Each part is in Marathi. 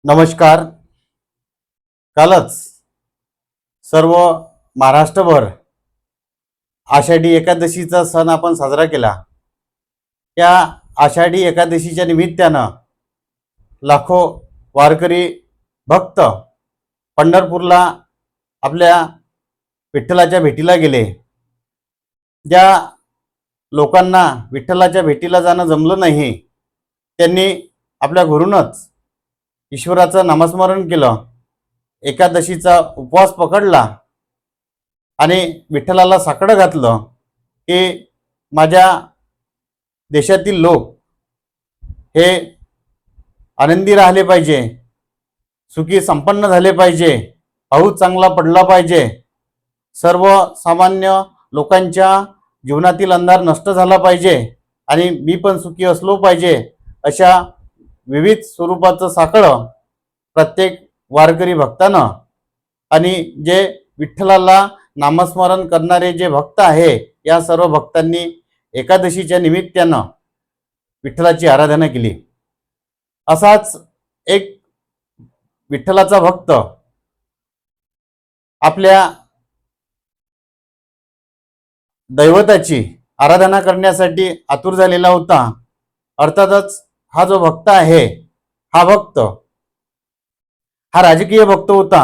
नमस्कार. कालच सर्व महाराष्ट्रभर आषाढी एकादशीचा सण आपण साजरा केला. त्या आषाढी एकादशीच्या निमित्तानं लाखो वारकरी भक्त पंढरपूरला आपल्या विठ्ठलाच्या भेटीला गेले. ज्या लोकांना विठ्ठलाच्या भेटीला जाणं जमलं नाही, त्यांनी आपल्या घरूनच ईश्वराचं नामस्मरण केलं, एकादशीचा उपवास पकडला आणि विठ्ठलाला साकडं घातलं की माझ्या देशातील लोक हे आनंदी राहिले पाहिजे, सुखी संपन्न झाले पाहिजे, पाऊस चांगला पडला पाहिजे, सर्वसामान्य लोकांच्या जीवनातील अंधार नष्ट झाला पाहिजे आणि मी पण सुखी असलो पाहिजे, अशा विविध स्वरूपाचं साकडं प्रत्येक वारकरी भक्तानं आणि जे विठ्ठलाला नामस्मरण करणारे जे भक्त आहे या सर्व भक्तांनी एकादशीच्या निमित्तानं विठ्ठलाची आराधना केली. असाच एक विठ्ठलाचा भक्त आपल्या दैवताची आराधना करण्यासाठी आतुर झालेला होता. अर्थातच हा जो भक्त आहे, हा भक्त हा राजकीय भक्त होता.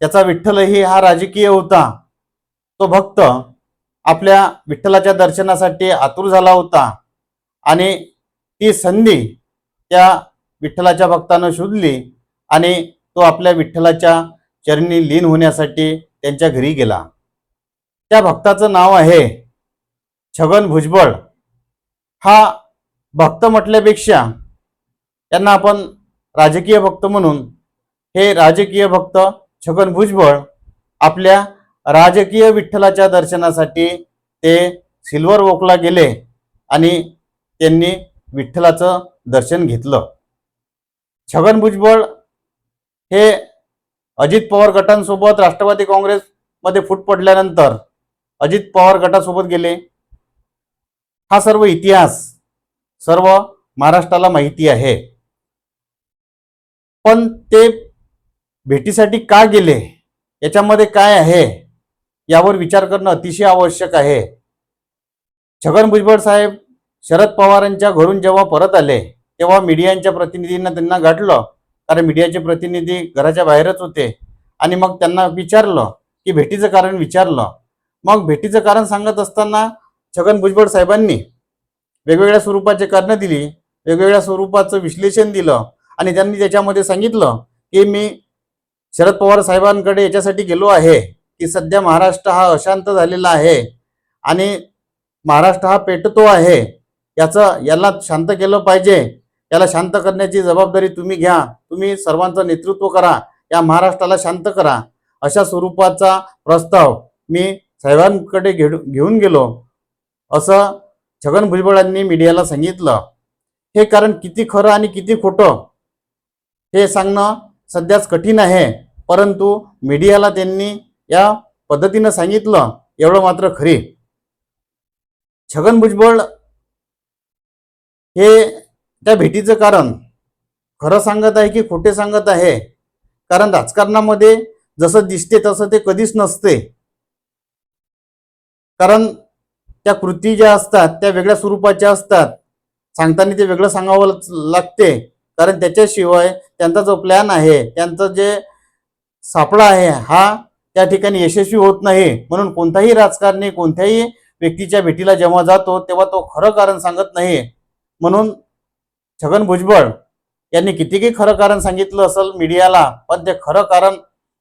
त्याचा विठ्ठलही हा राजकीय होता. तो भक्त आपल्या विठ्ठलाच्या दर्शनासाठी आतुर झाला होता आणि ती संधी त्या विठ्ठलाच्या भक्तानं शोधली आणि तो आपल्या विठ्ठलाच्या चरणी लीन होण्यासाठी त्यांच्या घरी गेला. त्या भक्ताचं नाव आहे छगन भुजबळ. हा भक्त म्हटल्यापेक्षा त्यांना आपण राजकीय भक्त म्हणून, हे राजकीय भक्त छगन भुजबळ आपल्या राजकीय विठ्ठलाच्या दर्शनासाठी ते सिल्वर वॉकला गेले आणि त्यांनी विठ्ठलाचं दर्शन घेतलं. छगन भुजबळ हे अजित पवार गटांसोबत राष्ट्रवादी काँग्रेसमध्ये फूट पडल्यानंतर अजित पवार गटासोबत गेले. हा सर्व इतिहास सर्व महाराष्ट्राला माहिती आहे. पण ते भेटीसाठी का गेले, याच्यामध्ये काय आहे, यावर विचार करणं अतिशय आवश्यक आहे. छगन भुजबळ साहेब शरद पवारांच्या घरून जेव्हा परत आले तेव्हा मीडियाच्या प्रतिनिधींना त्यांना गाठलं, कारण मीडियाचे प्रतिनिधी घराच्या बाहेरच होते. आणि मग त्यांना विचारलं की भेटीचं कारण विचारलं. मग भेटीचं कारण सांगत असताना छगन भुजबळ साहेबांनी वेगवेगळ्या स्वरूपाची कारणं दिली, वेगवेगळ्या स्वरूपाचं विश्लेषण दिलं आणि त्यांनी त्याच्यामध्ये सांगितलं की मी शरद पवार साहेबांकडे याच्यासाठी गेलो आहे की सध्या महाराष्ट्र हा अशांत झालेला आहे आणि महाराष्ट्र हा पेटतो आहे, याला शांत केलं पाहिजे, याला शांत करण्याची जबाबदारी तुम्ही घ्या, तुम्ही सर्वांचं नेतृत्व करा, या महाराष्ट्राला शांत करा, अशा स्वरूपाचा प्रस्ताव मी साहेबांकडे घेऊन गेलो, असं छगन भुजबळांनी मीडियाला सांगितलं. हे कारण किती खरं आणि किती खोटं हे सांगणं सध्याच कठीण आहे, परंतु मीडियाला त्यांनी या पद्धतीनं सांगितलं एवढं मात्र खरे. छगन भुजबळ हे त्या भेटीचं कारण खरं सांगत आहे की खोटे सांगत आहे, कारण राजकारणामध्ये जसं दिसते तसं ते कधीच नसते. कारण त्या कृती ज्या असतात त्या वेगळ्या स्वरूपाच्या असतात, सांगताना ते वेगळं सांगावं लागते, कारण त्याच्याशिवाय त्यांचा जो प्लॅन आहे, त्यांचं जे सापळा आहे, हा त्या ठिकाणी यशस्वी होत नाही. म्हणून कोणताही राजकारणी कोणत्याही व्यक्तीच्या भेटीला जेव्हा जातो तेव्हा तो खरं कारण सांगत नाही. म्हणून छगन भुजबळ यांनी कितीही खरं कारण सांगितलं असेल मीडियाला, पण ते खरं कारण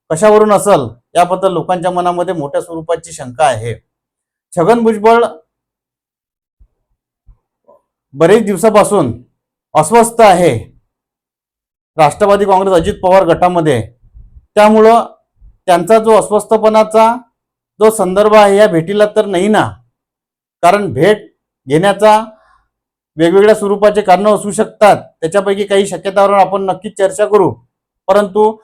कशावरून असेल याबद्दल लोकांच्या मनामध्ये मोठ्या स्वरूपाची शंका आहे. छगन भुजबळ बरेच दिवसापासून अस्वस्थ आहे राष्ट्रवादी काँग्रेस अजित पवार गटामध्ये. त्यामुळं त्यांचा जो अस्वस्थपणाचा जो संदर्भ आहे या भेटीला तर नाही ना, कारण भेट घेण्याचा वेगवेगळ्या स्वरूपाचे कारण असू शकतात, त्याच्यापैकी काही शक्यतावर आपण नक्कीच चर्चा करू. परंतु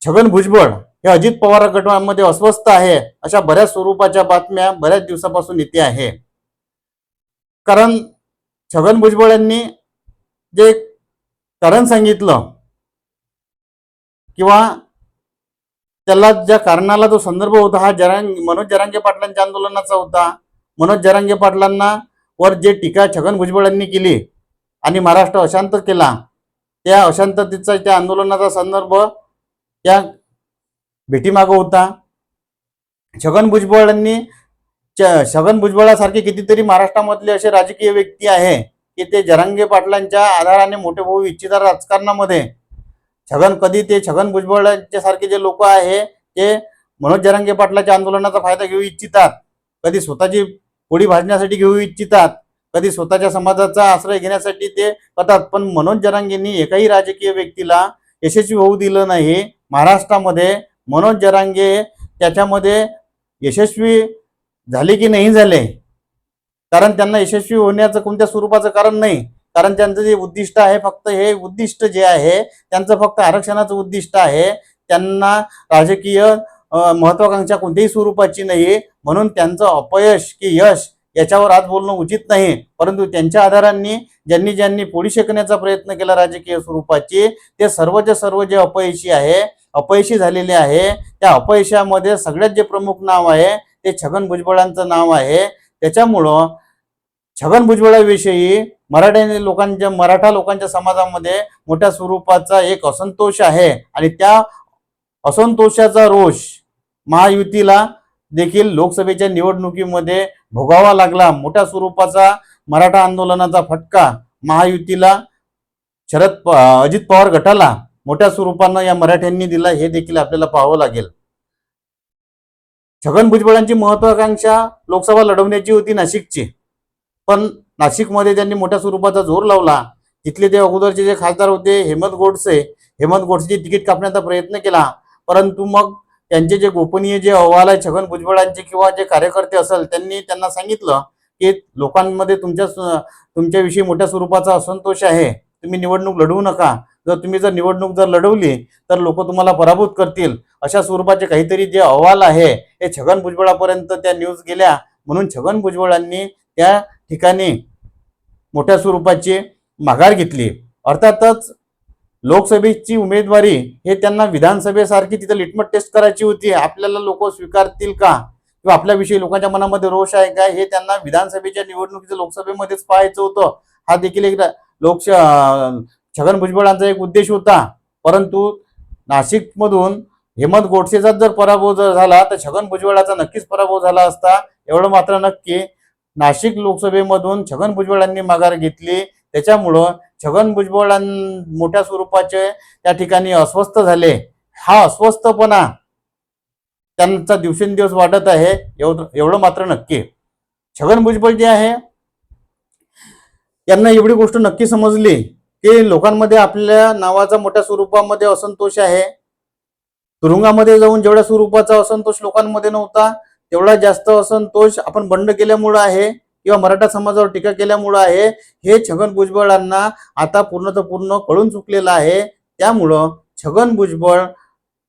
छगन भुजबळ हे अजित पवार गटामध्ये अस्वस्थ आहे अशा बऱ्याच स्वरूपाच्या बातम्या बऱ्याच दिवसापासून येते आहे. कारण छगन भुजबळ यांनी जे कारण सांगितलं किंवा त्याला ज्या कारणाला जो संदर्भ होता हा मनोज जरांगे पाटलांच्या आंदोलनाचा होता. मनोज जरांगे पाटलांना वर जे टीका छगन भुजबळांनी केली आणि महाराष्ट्र अशांत केला, त्या अशांततेचा त्या आंदोलनाचा संदर्भ त्या भेटीमागं होता. छगन भुजबळासारखे कितीतरी महाराष्ट्रामधले असे राजकीय व्यक्ती आहे की ते जरांगे पाटलांच्या आधाराने मोठे होऊ इच्छितात राजकारणामध्ये. छगन भुजबळांच्या सारखे जे लोक आहे ते मनोज जरांगे पाटलाच्या आंदोलनाचा फायदा घेऊ इच्छितात, कधी स्वतःची पोळी भाजण्यासाठी घेऊ इच्छितात, कधी स्वतःच्या समाजाचा आश्रय घेण्यासाठी ते करतात. पण मनोज जरांगेंनी एकाही राजकीय व्यक्तीला यशस्वी होऊ दिलं नाही महाराष्ट्रामध्ये. मनोज जरांगे त्याच्यामध्ये यशस्वी झाले की नाही झाले, कारण त्यांना यशस्वी होण्याचं कोणत्या स्वरूपाचं कारण नाही. कारण त्यांचं जे उद्दिष्ट आहे, फक्त हे उद्दिष्ट जे आहे त्यांचं फक्त आरक्षणाचं उद्दिष्ट आहे. त्यांना राजकीय महत्वाकांक्षा कोणत्याही स्वरूपाची नाही. म्हणून त्यांचं अपयश की यश याच्यावर आज बोलणं उचित नाही. परंतु त्यांच्या आधारांनी ज्यांनी ज्यांनी पोळी शेकण्याचा प्रयत्न केला राजकीय स्वरूपाची, ते सर्वचे सर्व जे अपयशी झालेले आहे. त्या अपयशामध्ये सगळ्यात जे प्रमुख नाव आहे ते छगन भुजबळांचं नाव आहे. त्याच्यामुळं छगन भुजबळाविषयी मराठा लोकांच्या समाजामध्ये मोठ्या स्वरूपाचा एक असंतोष आहे आणि त्या असंतोषाचा रोष महायुतीला देखील लोकसभेच्या निवडणुकीमध्ये भोगावा लागला. मोठ्या स्वरूपाचा मराठा आंदोलनाचा फटका महायुतीला अजित पवार गटाला मोठ्या स्वरूपानं या मराठ्यांनी दिला, हे देखील आपल्याला पाहावं लागेल. छगन भुजबळांची महत्वाकांक्षा लोकसभा लढवण्याची होती नाशिकची, पण नाशिकमध्ये त्यांनी मोठ्या स्वरूपाचा जोर लावला. तिथले ते अगोदरचे जे खासदार होते हेमंत गोडसेची तिकीट कापण्याचा प्रयत्न केला. परंतु मग त्यांचे जे गोपनीय जे अहवाल आहे छगन भुजबळांचे किंवा जे कार्यकर्ते असेल त्यांना सांगितलं की लोकांमध्ये तुमच्याविषयी मोठ्या स्वरूपाचा असंतोष आहे, तुम्ही निवडणूक लढवू नका. तुम्ही जर निवडणूक लढवली तर लोक तुम्हाला पराभूत करतील. अशा स्वरूपाचे काहीतरी जे अहवाल आहे हे छगन भुजबळापर्यंत त्या न्यूज गेल्या. म्हणून छगन भुजबळांनी त्या ठिकाणी मोठ्या स्वरूपाची माघार घेतली. अर्थातच लोकसभेची उमेदवारी हे त्यांना विधानसभेसारखी तिथं लिटमट टेस्ट करायची होती. आपल्याला लोक स्वीकारतील का किंवा आपल्याविषयी लोकांच्या मनामध्ये रोष आहे का, हे त्यांना विधानसभेच्या निवडणुकीचं लोकसभेमध्येच पाहायचं होतं. हा देखील एक छगन भुजबळांचा एक उद्देश होता. परंतु नाशिकमधून हेमंत गोडसेचा जर पराभव झाला तर छगन भुजबळाचा नक्कीच पराभव झाला असता, एवढं मात्र नक्की. नाशिक लोकसभेमधून छगन भुजबळांनी माघार घेतली. त्याच्यामुळं छगन भुजबळ मोठ्या स्वरूपाचे त्या ठिकाणी अस्वस्थ झाले. हा अस्वस्थपणा त्यांचा दिवसेंदिवस वाढत आहे, एवढं मात्र नक्की. छगन भुजबळ जे आहे यांना एवढी गोष्ट नक्की समजली की लोकांमध्ये आपल्या नावाचा मोठ्या स्वरूपामध्ये असंतोष आहे. तुरुंगामध्ये जाऊन जेवढ्या स्वरूपाचा असंतोष लोकांमध्ये नव्हता तेवढा जास्त असंतोष आपण बंड केल्यामुळं आहे किंवा मराठा समाजावर टीका केल्यामुळं आहे, हे छगन भुजबळांना आता पूर्ण कळून चुकलेलं आहे. त्यामुळं छगन भुजबळ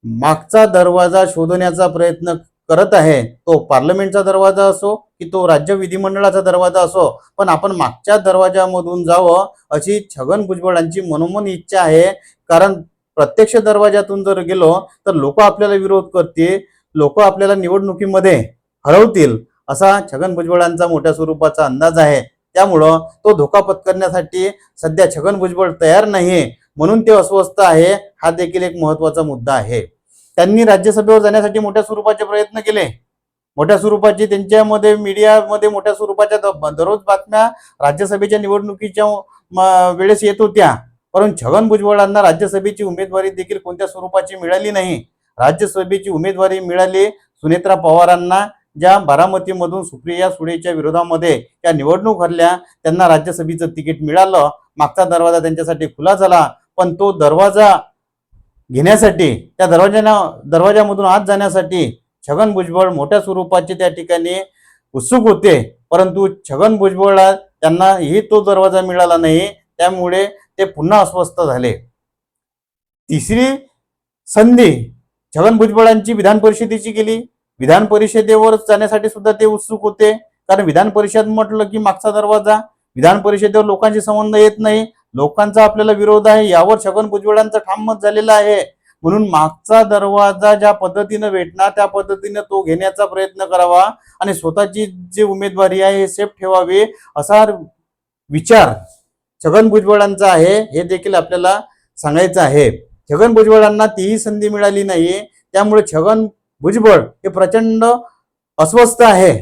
मागचा दरवाजा शोधण्याचा प्रयत्न करत आहे. तो पार्लमेंटचा दरवाजा असो की तो राज्य विधिमंडळाचा दरवाजा असो, पण आपण मागच्या दरवाजामधून जावं अशी छगन भुजबळांची मनोमन इच्छा आहे. कारण प्रत्यक्ष दरवाजातून जर गेलो तर लोक आपल्याला विरोध करतील, लोक आपल्याला निवडणुकीमध्ये हरवतील, असा छगन भुजबळांचा मोठ्या स्वरूपाचा अंदाज आहे. त्यामुळं तो धोका पत्करण्यासाठी सध्या छगन भुजबळ तयार नाही, म्हणून ते अस्वस्थ आहे. हा देखील एक महत्वाचा मुद्दा आहे. त्यांनी राज्यसभेवर जाण्यासाठी मोठ्या स्वरूपाचे प्रयत्न केले. मोठ्या स्वरूपाची त्यांच्यामध्ये मीडियामध्ये मोठ्या स्वरूपाच्या दररोज बातम्या राज्यसभेच्या निवडणुकीच्या वेळेस येत होत्या. परंतु छगन भुजबळांना राज्यसभेची उमेदवारी देखील कोणत्या स्वरूपाची मिळाली नाही. राज्यसभेची उमेदवारी मिळाली सुनेत्रा पवारांना, ज्या बारामतीमधून सुप्रिया सुळेच्या विरोधामध्ये त्या निवडणूक हरल्या. त्यांना राज्यसभेचं तिकीट मिळालं. मागचा दरवाजा त्यांच्यासाठी खुला झाला. पण तो दरवाजा घेण्यासाठी, त्या दरवाजामधून आत जाण्यासाठी छगन भुजबळ मोठ्या स्वरूपाचे त्या ठिकाणी उत्सुक होते. परंतु छगन भुजबळ त्यांनाही तो दरवाजा मिळाला नाही. त्यामुळे ते पुन्हा अस्वस्थ झाले. तिसरी संधी छगन भुजबळांची विधान परिषदेची गेली. विधान परिषदेवर जाण्यासाठी सुद्धा ते उत्सुक होते. कारण विधान परिषद म्हटलं की मागचा दरवाजा, विधान परिषदेवर लोकांशी संबंध येत नाही, लोकांचा आपल्याला विरोध आहे, यावर छगन भुजबळांचं ठाम मत झालेलं आहे. म्हणून मागचा दरवाजा ज्या पद्धतीनं भेटणार त्या पद्धतीनं तो घेण्याचा प्रयत्न करावा आणि स्वतःची जी उमेदवारी आहे हे सेफ ठेवावी असा विचार छगन भुजबळांचा आहे, हे देखील आपल्याला सांगायचं आहे. छगन भुजबळांना तीही संधी मिळाली नाहीये, त्यामुळे छगन भुजबळ हे प्रचंड अस्वस्थ आहे.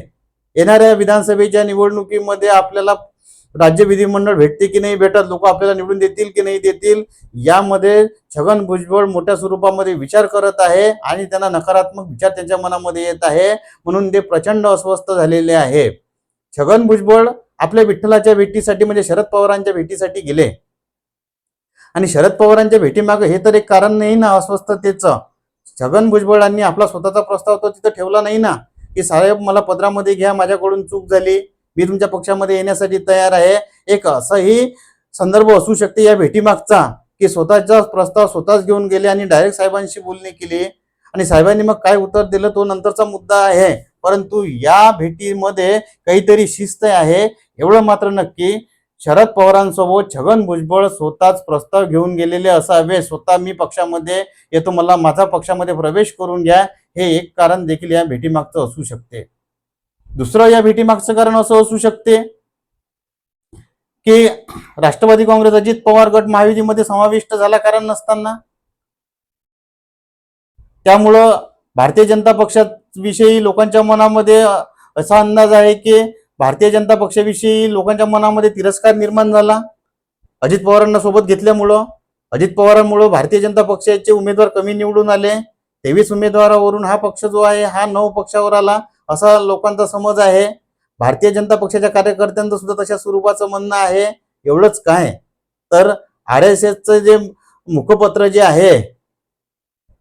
येणाऱ्या विधानसभेच्या निवडणुकीमध्ये आपल्याला राज्य विधिमंडळ भेटते की नाही भेटत, लोक आपल्याला निवडून देतील की नाही देतील, यामध्ये छगन भुजबळ मोठ्या स्वरूपामध्ये विचार करत आहे आणि त्यांना नकारात्मक विचार त्यांच्या मनामध्ये येत आहे, म्हणून ते प्रचंड अस्वस्थ झालेले आहे. छगन भुजबळ आपल्या विठ्ठलाच्या भेटीसाठी म्हणजे शरद पवारांच्या भेटीसाठी गेले आणि शरद पवारांच्या भेटीमागे हे तर एक कारण नाही ना अस्वस्थतेचं. छगन भुजबळांनी आपला स्वतःचा प्रस्ताव तो तिथं ठेवला नाही ना, की साहेब मला पदरामध्ये घ्या, माझ्याकडून चूक झाली, मी तुमच्या पक्षामध्ये येण्यासाठी तयार आहे. एक असंही संदर्भ असू शकते या भेटीमागचा, की स्वतःचा प्रस्ताव स्वतःच घेऊन गेले आणि डायरेक्ट साहेबांशी बोलणी केली आणि साहेबांनी मग काय उत्तर दिलं तो नंतरचा मुद्दा आहे. परंतु या भेटीमध्ये काहीतरी शिस्त आहे एवढं मात्र नक्की. शरद पवारांसोबत छगन भुजबळ स्वतःच प्रस्ताव घेऊन गेलेले असावे. स्वतः मी पक्षामध्ये येतो, मला माझा पक्षामध्ये प्रवेश करून घ्या, हे एक कारण देखील या भेटीमागचं असू शकते. दुसरं या भेटीमागचं कारण असं असू शकते की राष्ट्रवादी काँग्रेस अजित पवार गट महायुतीमध्ये समाविष्ट झाला कारण नसताना, त्यामुळं भारतीय जनता पक्षाविषयी लोकांच्या मनामध्ये असा अंदाज आहे की भारतीय जनता पक्षाविषयी लोकांच्या मनामध्ये तिरस्कार निर्माण झाला अजित पवारांना सोबत घेतल्यामुळं. अजित पवारांमुळे भारतीय जनता पक्षाचे उमेदवार कमी निवडून आले. 23 उमेदवारावरून हा पक्ष जो आहे हा 9 पक्षावर आला असा लोकांचा समज आहे. भारतीय जनता पक्षाच्या कार्यकर्त्यांचं सुद्धा तशा स्वरूपाचं म्हणणं आहे. एवढंच काय तर RSSचं जे मुखपत्र जे आहे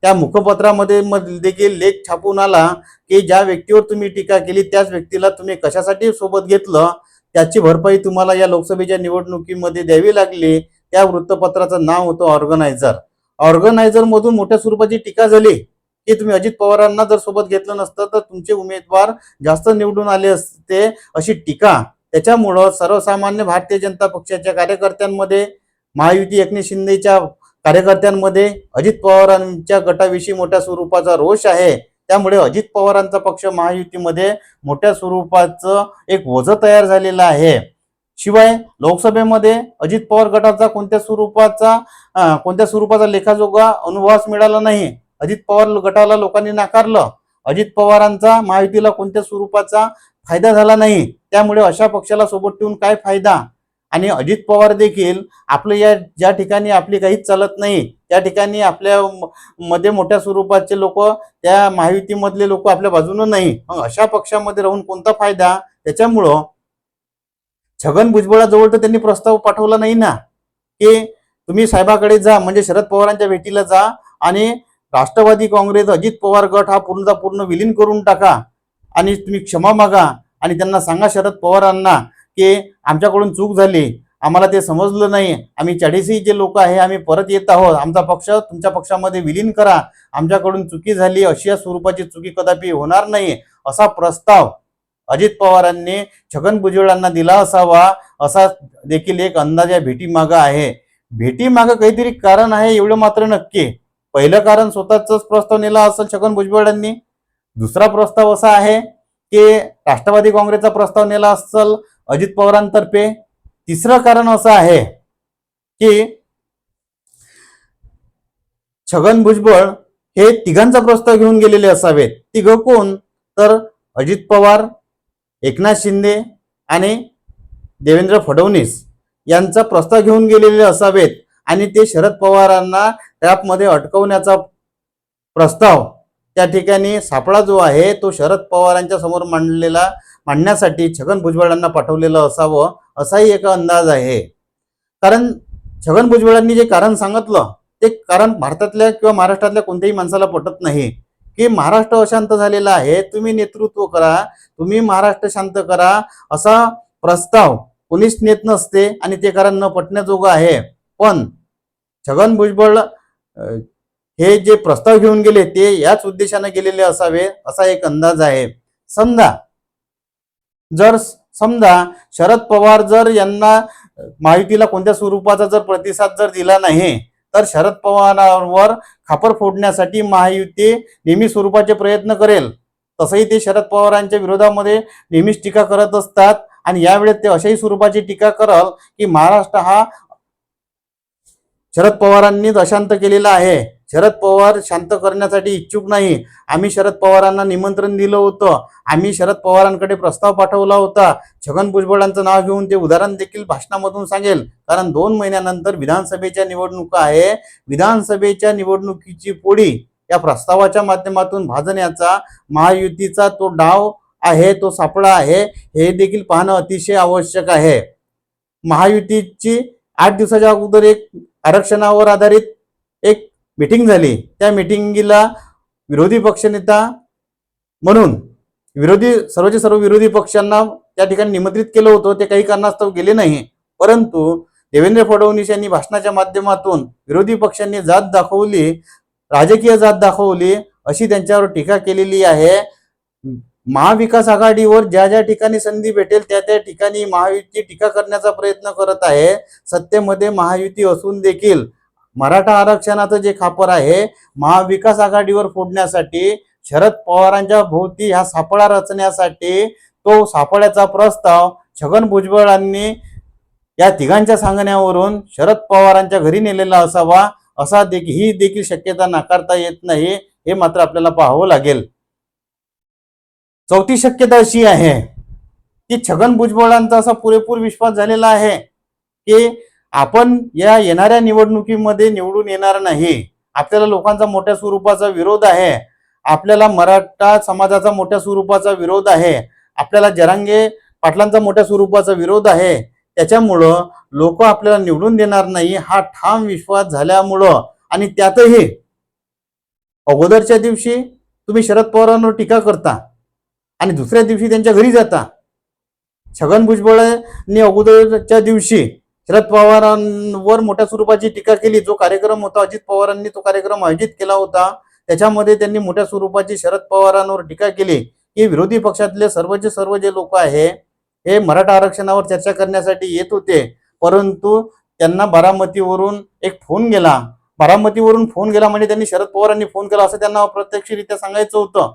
त्या मुखपत्रामध्ये देखील लेख छापून आला की ज्या व्यक्तीवर तुम्ही टीका केली त्याच व्यक्तीला तुम्ही कशासाठी सोबत घेतलं त्याची भरपाई तुम्हाला या लोकसभेच्या निवडणुकीमध्ये द्यावी लागली. त्या वृत्तपत्राचं नाव होतं ऑर्गनायझर. ऑर्गनायझर मधून मोठ्या स्वरूपाची टीका झाली की तुम्ही अजित पवारांना जर सोबत घेतलं नसतं तर तुमचे उमेदवार जास्त निवडून आले असते, अशी टीका. त्याच्यामुळं सर्वसामान्य भारतीय जनता पक्षाच्या कार्यकर्त्यांमध्ये, महायुती एकनाथ शिंदेच्या कार्यकर्त्यांमध्ये अजित पवारांच्या गटाविषयी मोठ्या स्वरूपाचा रोष आहे. त्यामुळे अजित पवारांचा पक्ष महायुतीमध्ये मोठ्या स्वरूपाचं एक ओझं तयार झालेलं आहे. शिवाय लोकसभेमध्ये अजित पवार गटाचा कोणत्या स्वरूपाचा लेखाजोखा अनुभवास मिळाला नाही. अजित पवार गटाला लोकांनी नाकारलं. अजित पवारांचा महायुतीला कोणत्या स्वरूपाचा फायदा झाला नाही. त्यामुळे अशा पक्षाला सोबत ठेवून काय फायदा. आणि अजित पवार देखील आपलं ज्या ठिकाणी आपली काहीच चालत नाही त्या ठिकाणी आपल्या मध्ये मोठ्या स्वरूपाचे लोक, त्या महायुतीमधले लोक आपल्या बाजूनं नाही. मग अशा पक्षामध्ये राहून कोणता फायदा. त्याच्यामुळं छगन भुजबळाजवळ तर त्यांनी प्रस्ताव पाठवला नाही ना की तुम्ही साहेबाकडे जा, म्हणजे शरद पवारांच्या भेटीला जा आणि राष्ट्रवादी काँग्रेस अजित पवार गट हा पूर्ण विलीन करून टाका आणि तुम्ही क्षमा मागा आणि त्यांना सांगा शरद पवारांना की आमच्याकडून चूक झाली, आम्हाला ते समजलं नाही, आम्ही 40 जे लोक आहे आम्ही परत येत आहोत, आमचा पक्ष तुमच्या पक्षामध्ये विलीन करा, आमच्याकडून चुकी झाली, अशी या स्वरूपाची चुकी कदापि होणार नाही असा प्रस्ताव अजित पवारांनी छगन भुजबळांना दिला असावा असा देखील एक अंदाज या भेटीमागं आहे. भेटीमागं काहीतरी कारण आहे एवढं मात्र नक्की. पहिलं कारण स्वतःच प्रस्ताव नेला असेल छगन भुजबळांनी. दुसरा प्रस्ताव असा आहे की राष्ट्रवादी काँग्रेसचा प्रस्ताव नेला असेल अजित पवारांतर्फे. तिसरं कारण असं आहे की छगन भुजबळ हे तिघांचा प्रस्ताव घेऊन गेलेले असावेत. तिघं कोण तर अजित पवार, एकनाथ शिंदे आणि देवेंद्र फडणवीस यांचा प्रस्ताव घेऊन गेलेले असावेत आणि ते शरद पवारांना ट्रॅपमध्ये अटकवण्याचा प्रस्ताव त्या ठिकाणी सापळा जो आहे तो शरद पवारांच्या समोर मांडण्यासाठी छगन भुजबळांना पाठवलेलं असावं असाही एक अंदाज आहे. कारण छगन भुजबळांनी जे कारण सांगितलं ते कारण भारतातल्या किंवा महाराष्ट्रातल्या कोणत्याही माणसाला पटत नाही की महाराष्ट्र अशांत झालेला आहे, तुम्ही नेतृत्व करा, तुम्ही महाराष्ट्र शांत करा असा प्रस्ताव कोणीच नेत नसते आणि ते कारण न पटण्याजोगं आहे. पण छगन भुजबळ हे जे प्रस्ताव घेऊन गेले ते याच उद्देशाने गेलेले असावे असा एक अंदाज आहे. समजा शरद पवार जर यांना महायुतीला कोणत्या स्वरूपाचा जर प्रतिसाद जर दिला नाही तर शरद पवारांवर खापर फोडण्यासाठी महायुती नेहमी स्वरूपाचे प्रयत्न करेल. तसंही ते शरद पवारांच्या विरोधामध्ये नेहमीच टीका करत असतात आणि यावेळेस ते अशाही स्वरूपाची टीका करल की महाराष्ट्र हा शरद पवारांनीच अशांत केलेला आहे. शरद पवार शांत करण्यासाठी इच्छुक नाही. आम्ही शरद पवारांना निमंत्रण दिलं होतं. आम्ही शरद पवारांकडे प्रस्ताव पाठवला होता. छगन भुजबळांचं नाव घेऊन ते उदाहरण देखील भाषणामधून सांगेल. कारण 2 महिन्यानंतर विधानसभेच्या निवडणुका आहे. विधानसभेच्या निवडणुकीची पोळी या प्रस्तावाच्या माध्यमातून भाजण्याचा महायुतीचा तो डाव आहे, तो सापळा आहे, हे देखील पाहणं अतिशय आवश्यक आहे. महायुतीची 8 दिवसाच्या अगोदर एक आरक्षणावर आधारित एक मीटिंग झाली. त्या मीटिंगला विरोधी पक्षनेता म्हणून सर्वचे सर्व विरोधी पक्षांना त्या ठिकाणी निमंत्रित केलं होतं. ते काही कारणास्तव गेले नाही. परंतु देवेंद्र फडणवीस यांनी भाषणाच्या माध्यमातून विरोधी पक्षांनी जात दाखवली, राजकीय जात दाखवली, अशी त्यांच्यावर टीका केलेली आहे. महाविकास आघाडीवर ज्या ज्या ठिकाणी संधी भेटेल त्या त्या ठिकाणी महायुती टीका करण्याचा प्रयत्न करत आहे. सत्तेमध्ये महायुती असून देखील मराठा आरक्षणाचं जे खापर आहे महाविकास आघाडीवर फोडण्यासाठी, शरद पवारांच्या भोवती हा सापळा रचण्यासाठी, तो सापळ्याचा प्रस्ताव छगन भुजबळांनी या तिघांच्या सांगण्यावरून शरद पवारांच्या घरी नेलेला असावा, ही देखील शक्यता नाकारता येत नाही. हे मात्र आपल्याला पाहावं लागेल. चौथी शक्यता अशी आहे की छगन भुजबळांचा असा पुरेपूर विश्वास झालेला आहे की आपण या येणाऱ्या निवडणुकीमध्ये निवडून येणार नाही. आपल्याला लोकांचा मोठ्या स्वरूपाचा विरोध आहे. आपल्याला मराठा समाजाचा मोठ्या स्वरूपाचा विरोध आहे. आपल्याला जरांगे पाटलांचा मोठ्या स्वरूपाचा विरोध आहे. त्याच्यामुळं लोक आपल्याला निवडून देणार नाही हा ठाम विश्वास झाल्यामुळं, आणि त्यातही अगोदरच्या दिवशी तुम्ही शरद पवारांवर टीका करता आणि दुसऱ्या दिवशी त्यांच्या घरी जाता. छगन भुजबळांनी अगोदरच्या दिवशी शरद पवारांवर मोठ्या स्वरूपाची टीका केली. जो कार्यक्रम होता अजित पवारांनी तो कार्यक्रम आयोजित केला होता, त्याच्यामध्ये त्यांनी मोठ्या स्वरूपाची शरद पवारांवर टीका केली की विरोधी पक्षातले सर्वचे सर्व जे लोक आहे हे मराठा आरक्षणावर चर्चा करण्यासाठी येत होते, परंतु त्यांना बारामतीवरून एक फोन गेला. बारामतीवरून फोन गेला म्हणजे त्यांनी शरद पवारांनी फोन केला असं त्यांना अप्रत्यक्षरित्या सांगायचं होतं.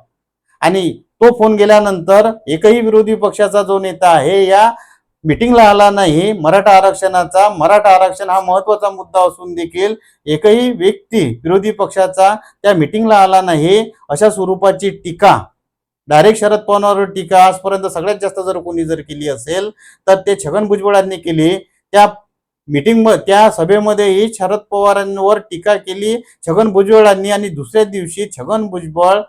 आणि तो फोन गेल्यानंतर एकही विरोधी पक्षाचा जो नेता आहे या मीटिंगला आला नाही. मराठा आरक्षण हा महत्वाचा मुद्दा असून देखील एकही व्यक्ती विरोधी पक्षाचा त्या मीटिंगला आला नाही. अशा स्वरूपाची टीका, डायरेक्ट शरद पवारांवर टीका आजपर्यंत सगळ्यात जास्त जर कोणी जर केली असेल तर ते छगन भुजबळांनी केली. त्या सभेमध्येही शरद पवारांवर टीका केली छगन भुजबळांनी. आणि दुसऱ्या दिवशी छगन भुजबळ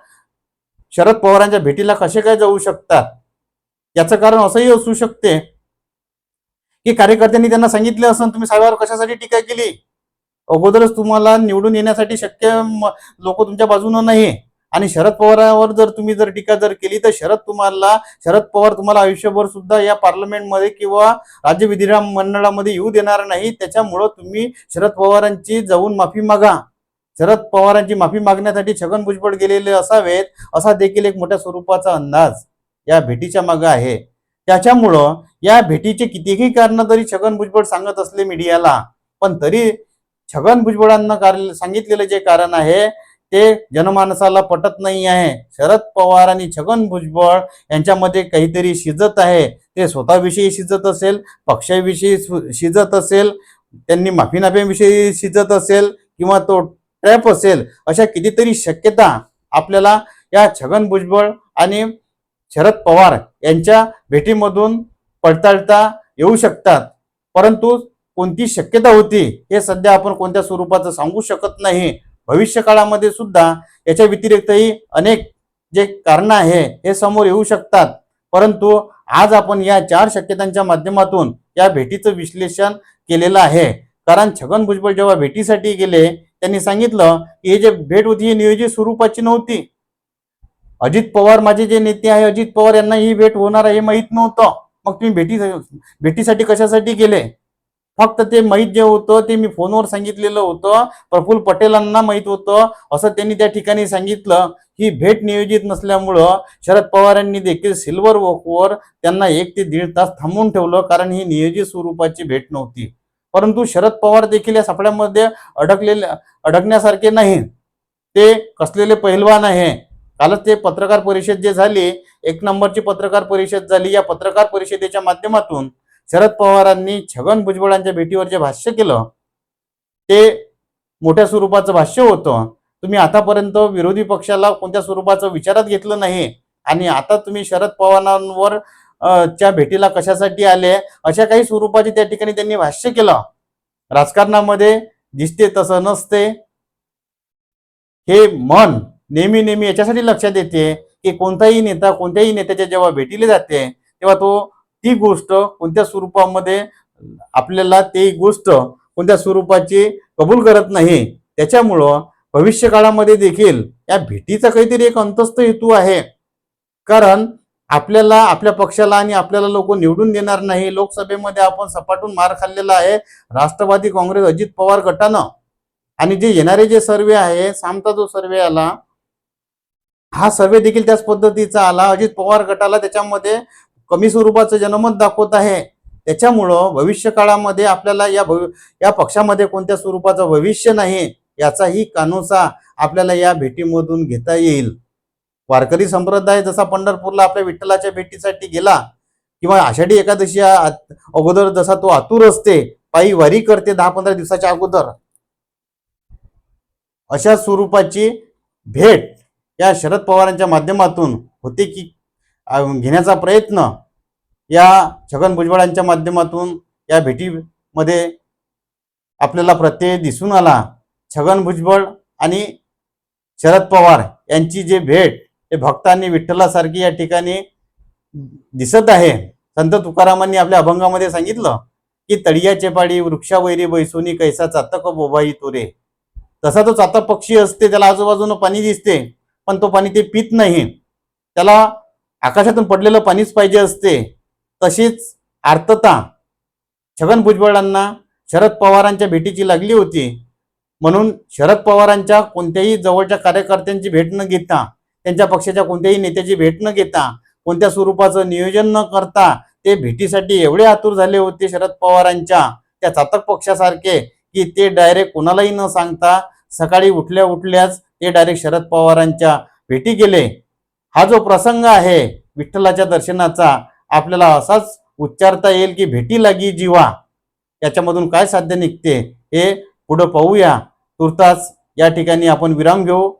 शरद पवारांच्या भेटीला कसे काय जाऊ शकतात, याचं कारण असंही असू शकते की कार्यकर्त्यांनी त्यांना सांगितले असं तुम्ही साहेबांवर कशासाठी टीका केली, अगोदरच तुम्हाला निवडून येण्यासाठी शक्य लोक तुमच्या बाजूने नाही. आणि शरद पवारांवर जर तुम्ही टीका केली तर शरद पवार तुम्हाला आयुष्यभर सुद्धा या पार्लमेंटमध्ये किंवा राज्य विधिमंडळामध्ये येऊ देणार नाही. त्याच्यामुळं तुम्ही शरद पवारांची जाऊन माफी मागा. शरद पवारांची माफी मागण्यासाठी छगन भुजबळ गेलेले असावेत असा देखील एक मोठ्या स्वरूपाचा अंदाज या भेटीच्या मागे आहे. त्याच्यामुळं या भेटीचे कितीही कारण जरी छगन भुजबळ सांगत असले मीडियाला, पण तरी छगन भुजबळांना सांगितलेलं जे कारण आहे ते जनमानसाला पटत नाही आहे. शरद पवार आणि छगन भुजबळ यांच्यामध्ये काहीतरी शिजत आहे. ते स्वतःविषयी शिजत असेल, पक्षाविषयी शिजत असेल, त्यांनी माफीनाफ्याविषयी शिजत असेल किंवा तो ट्रॅप असेल. अशा कितीतरी शक्यता आपल्याला या छगन भुजबळ आणि शरद पवार यांच्या भेटीमधून पडताळता येऊ शकतात. परंतु कोणती शक्यता होती हे सध्या आपण कोणत्या स्वरूपाचं सांगू शकत नाही. भविष्य काळामध्ये सुद्धा याच्या व्यतिरिक्तही अनेक जे कारण आहे हे समोर येऊ शकतात. परंतु आज आपण या 4 शक्यतांच्या माध्यमातून या भेटीचं विश्लेषण केलेलं आहे. कारण छगन भुजबळ जेव्हा भेटीसाठी गेले त्यांनी सांगितलं की हे जे भेट होती ही नियोजित स्वरूपाची नव्हती. अजित पवार माझे जे नेते आहे अजित पवार यांना ही भेट होणार आहे हे माहीत नव्हतं. मग तुम्ही भेटीसाठी कशासाठी गेले? फक्त ते माहीत जे होतं ते मी फोनवर सांगितलेलं होतं, प्रफुल्ल पटेलांना माहीत होतं असं त्यांनी त्या ठिकाणी सांगितलं. ही भेट नियोजित नसल्यामुळं शरद पवारांनी देखील सिल्वर वॉकवर त्यांना 1 ते 1.5 तास थांबवून ठेवलं, कारण ही नियोजित स्वरूपाची भेट नव्हती. परंतु शरद पवार देखील या सापड्यामध्ये अडकण्यासारखे नाही. ते कसलेले पहिलवान आहे. कालच ते पत्रकार परिषद जे झाली, एक नंबरची पत्रकार परिषद झाली. या पत्रकार परिषदेच्या माध्यमातून शरद पवारांनी छगन भुजबळांच्या भेटीवर जे भाष्य केलं ते मोठ्या स्वरूपाचं भाष्य होतं. तुम्ही आतापर्यंत विरोधी पक्षाला कोणत्या स्वरूपाचं विचारात घेतलं नाही आणि आता तुम्ही शरद पवारांवर च्या भेटीला कशासाठी आले अशा काही स्वरूपाची त्या ठिकाणी त्यांनी भाष्य केलं. राजकारणामध्ये दिसते तसं नसते. हे मन नेहमी नेहमी याच्यासाठी लक्षात येते की कोणताही नेता कोणत्याही नेत्याच्या जेव्हा भेटीला जाते तेव्हा तो ती गोष्ट कोणत्या स्वरूपामध्ये आपल्याला ती गोष्ट कोणत्या स्वरूपाची कबूल करत नाही. त्याच्यामुळं भविष्य काळामध्ये देखील या भेटीचा काहीतरी एक अंतस्थ हेतू आहे. कारण आपल्याला आपल्या पक्षाला आणि आपल्याला लोक निवडून देणार नाही. लोकसभेमध्ये आपण सपाटून मार खाल्लेला आहे राष्ट्रवादी काँग्रेस अजित पवार गटानं. आणि जे येणारे जे सर्वे आहे, सामचा जो सर्वे आला, हा सर्वे देखील त्याच पद्धतीचा आला. अजित पवार गटाला त्याच्यामध्ये कमी स्वरूपाचं जनमत दाखवत आहे. त्याच्यामुळं भविष्य काळामध्ये आपल्याला या पक्षामध्ये कोणत्या स्वरूपाचं भविष्य नाही याचाही कानोसा आपल्याला या भेटीमधून घेता येईल. वारकरी संप्रदाय जसा पंढरपूरला आपल्या विठ्ठलाच्या भेटीसाठी गेला किंवा आषाढी एकादशी अगोदर जसा तो आतुर असते, पायी वारी करते 10-15 दिवसाच्या अगोदर, अशा स्वरूपाची भेट या शरद पवारांच्या माध्यमातून होते की घेण्याचा प्रयत्न या छगन भुजबळांच्या माध्यमातून या भेटीमध्ये आपल्याला प्रत्यय दिसून आला. छगन भुजबळ आणि शरद पवार यांची जे भेट हे भक्तांनी विठ्ठलासारखी या ठिकाणी दिसत आहे. संत तुकारामांनी आपल्या अभंगामध्ये सांगितलं की तळियाचे पाडी वृक्षावैरी बैसोनी कैसा चातक बोबाई तुरे. तसा तो चातक पक्षी असते, त्याला आजूबाजूनं पाणी दिसते पण तो पाणी ते पित नाही, त्याला आकाशातून पडलेलं पाणीच पाहिजे असते. तशीच आर्तता छगन भुजबळांना शरद पवारांच्या भेटीची लागली होती. म्हणून शरद पवारांच्या कोणत्याही जवळच्या कार्यकर्त्यांची भेट न घेता, त्यांच्या पक्षाच्या कोणत्याही नेत्याची भेट न घेता, कोणत्या स्वरूपाचं नियोजन न करता ते भेटीसाठी एवढे आतुर झाले होते शरद पवारांच्या त्या चातक पक्षासारखे की ते डायरेक्ट कोणालाही न सांगता सकाळी उठल्या उठल्याच ते डायरेक्ट शरद पवारांच्या भेटी गेले. हा जो प्रसंग आहे विठ्ठलाच्या दर्शनाचा, आपल्याला असाच उच्चारता येईल की भेटी लागी जीवा. याच्यामधून काय साध्य निघते हे पुढं पाहूया. तुर्तास या ठिकाणी आपण विराम घेऊ.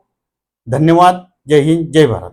धन्यवाद. जय हिंद, जय भारत.